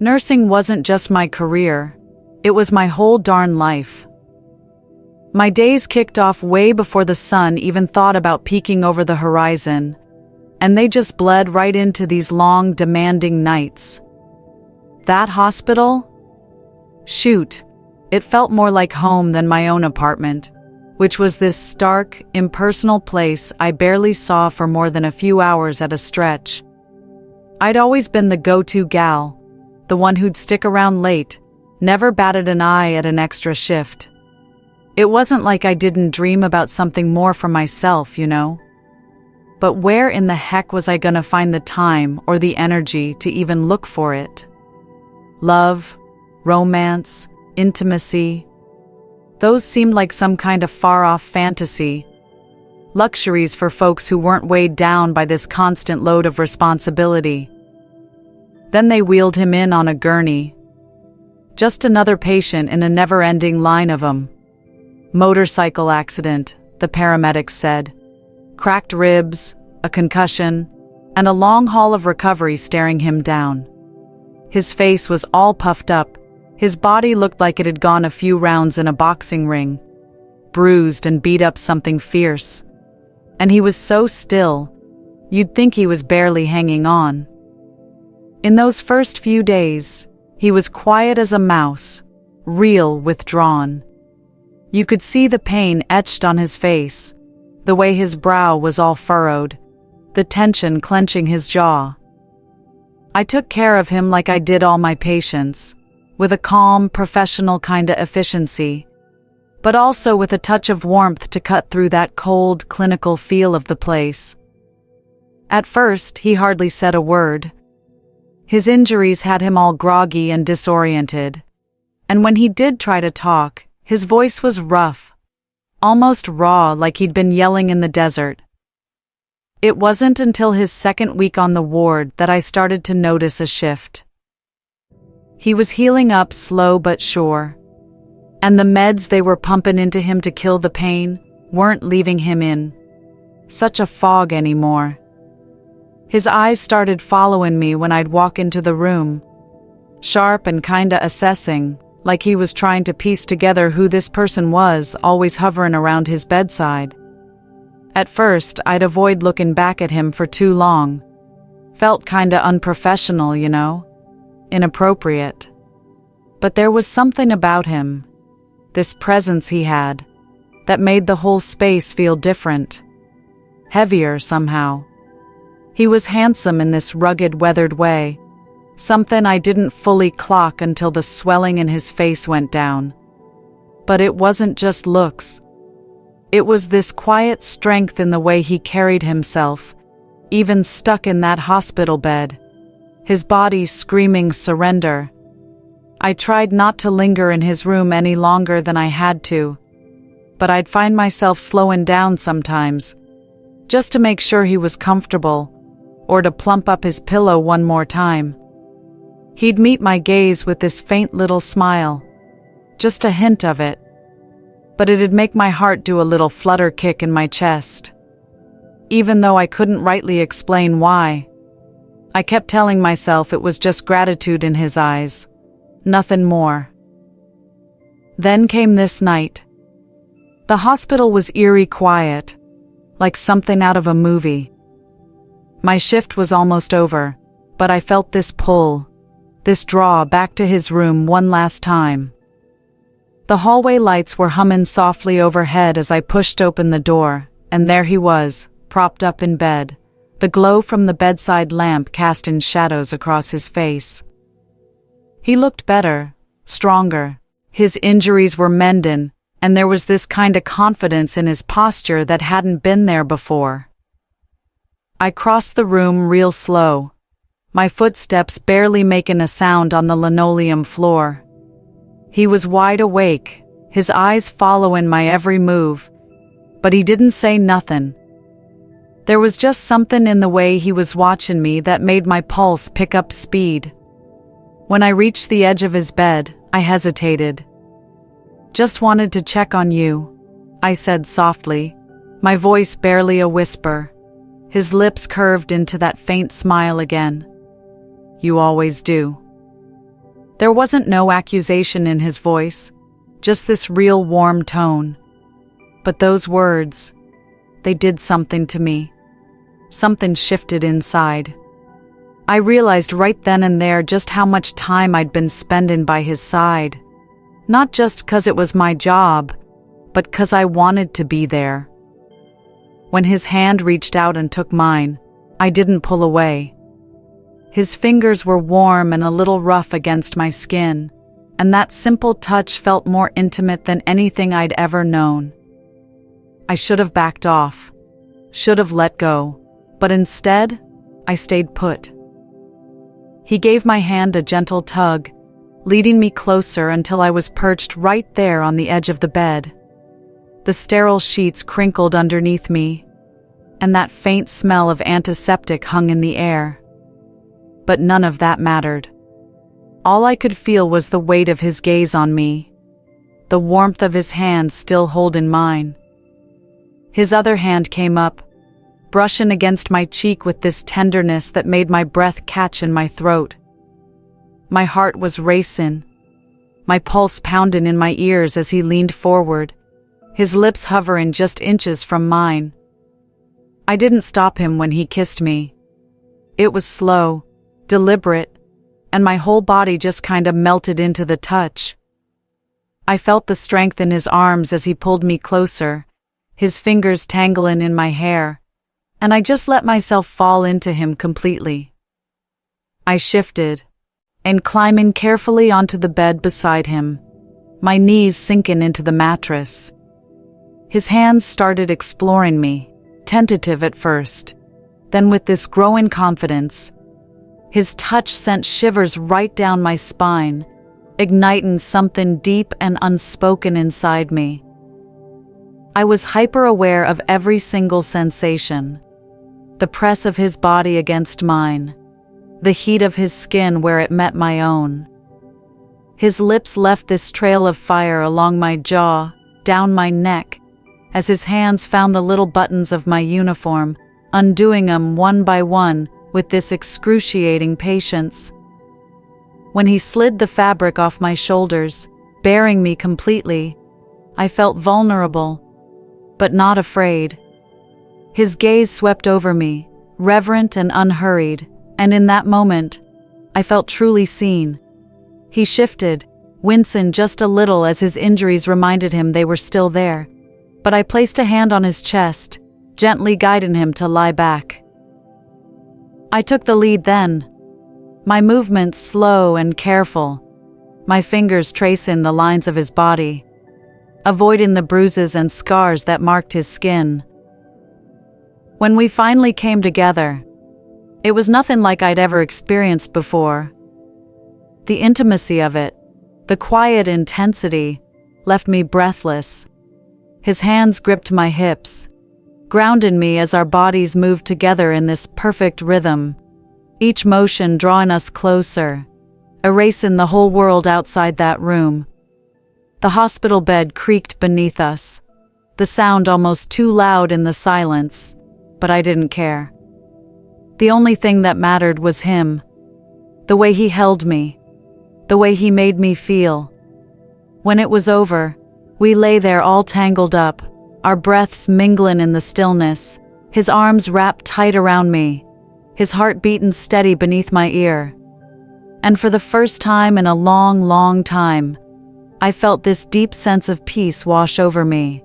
Nursing wasn't just my career, it was my whole darn life. My days kicked off way before the sun even thought about peeking over the horizon, and they just bled right into these long, demanding nights. That hospital? Shoot, it felt more like home than my own apartment, which was this stark, impersonal place I barely saw for more than a few hours at a stretch. I'd always been the go-to gal, the one who'd stick around late, never batted an eye at an extra shift. It wasn't like I didn't dream about something more for myself, you know? But where in the heck was I gonna find the time or the energy to even look for it? Love, romance, intimacy. Those seemed like some kind of far-off fantasy. Luxuries for folks who weren't weighed down by this constant load of responsibility. Then they wheeled him in on a gurney. Just another patient in a never-ending line of them. Motorcycle accident, the paramedics said. Cracked ribs, a concussion, and a long haul of recovery staring him down. His face was all puffed up. His body looked like it had gone a few rounds in a boxing ring, bruised and beat up something fierce. And he was so still, you'd think he was barely hanging on. In those first few days, he was quiet as a mouse, real withdrawn. You could see the pain etched on his face, the way his brow was all furrowed, the tension clenching his jaw. I took care of him like I did all my patients, with a calm, professional kinda efficiency, but also with a touch of warmth to cut through that cold, clinical feel of the place. At first, he hardly said a word. His injuries had him all groggy and disoriented, and when he did try to talk, his voice was rough, almost raw, like he'd been yelling in the desert. It wasn't until his second week on the ward that I started to notice a shift. He was healing up slow but sure, and the meds they were pumping into him to kill the pain weren't leaving him in such a fog anymore. His eyes started following me when I'd walk into the room, sharp and kinda assessing, like he was trying to piece together who this person was, always hovering around his bedside. At first, I'd avoid looking back at him for too long. Felt kinda unprofessional, you know? Inappropriate. But there was something about him, this presence he had, that made the whole space feel different. Heavier somehow. He was handsome in this rugged, weathered way, something I didn't fully clock until the swelling in his face went down. But it wasn't just looks. It was this quiet strength in the way he carried himself, even stuck in that hospital bed, his body screaming surrender. I tried not to linger in his room any longer than I had to, but I'd find myself slowing down sometimes, just to make sure he was comfortable, or to plump up his pillow one more time. He'd meet my gaze with this faint little smile, just a hint of it, but it'd make my heart do a little flutter kick in my chest. Even though I couldn't rightly explain why, I kept telling myself it was just gratitude in his eyes, nothing more. Then came this night. The hospital was eerie quiet, like something out of a movie. My shift was almost over, but I felt this pull, this draw back to his room one last time. The hallway lights were humming softly overhead as I pushed open the door, and there he was, propped up in bed, the glow from the bedside lamp casting shadows across his face. He looked better, stronger. His injuries were mending, and there was this kind of confidence in his posture that hadn't been there before. I crossed the room real slow, my footsteps barely making a sound on the linoleum floor. He was wide awake, his eyes following my every move, but he didn't say nothing. There was just something in the way he was watching me that made my pulse pick up speed. When I reached the edge of his bed, I hesitated. "Just wanted to check on you," I said softly, my voice barely a whisper. His lips curved into that faint smile again. "You always do." There wasn't no accusation in his voice, just this real warm tone. But those words, they did something to me. Something shifted inside. I realized right then and there just how much time I'd been spending by his side. Not just 'cause it was my job, but 'cause I wanted to be there. When his hand reached out and took mine, I didn't pull away. His fingers were warm and a little rough against my skin, and that simple touch felt more intimate than anything I'd ever known. I should have backed off, should have let go, but instead, I stayed put. He gave my hand a gentle tug, leading me closer until I was perched right there on the edge of the bed. The sterile sheets crinkled underneath me, and that faint smell of antiseptic hung in the air. But none of that mattered. All I could feel was the weight of his gaze on me, the warmth of his hand still holding mine. His other hand came up, brushing against my cheek with this tenderness that made my breath catch in my throat. My heart was racing, my pulse pounding in my ears as he leaned forward, his lips hovering just inches from mine. I didn't stop him when he kissed me. It was slow, deliberate, and my whole body just kind of melted into the touch. I felt the strength in his arms as he pulled me closer, his fingers tangling in my hair, and I just let myself fall into him completely. I shifted, and climbing carefully onto the bed beside him, my knees sinking into the mattress. His hands started exploring me, tentative at first, then with this growing confidence. His touch sent shivers right down my spine, igniting something deep and unspoken inside me. I was hyper-aware of every single sensation. The press of his body against mine, the heat of his skin where it met my own. His lips left this trail of fire along my jaw, down my neck, as his hands found the little buttons of my uniform, undoing them one by one with this excruciating patience. When he slid the fabric off my shoulders, bearing me completely, I felt vulnerable, but not afraid. His gaze swept over me, reverent and unhurried, and in that moment, I felt truly seen. He shifted, wincing just a little as his injuries reminded him they were still there, but I placed a hand on his chest, gently guiding him to lie back. I took the lead then, my movements slow and careful, my fingers tracing the lines of his body, avoiding the bruises and scars that marked his skin. When we finally came together, it was nothing like I'd ever experienced before. The intimacy of it, the quiet intensity, left me breathless. His hands gripped my hips, grounded me as our bodies moved together in this perfect rhythm, each motion drawing us closer, erasing the whole world outside that room. The hospital bed creaked beneath us, the sound almost too loud in the silence, but I didn't care. The only thing that mattered was him, the way he held me, the way he made me feel. When it was over, we lay there all tangled up, our breaths mingling in the stillness, his arms wrapped tight around me, his heart beating steady beneath my ear. And for the first time in a long, long time, I felt this deep sense of peace wash over me.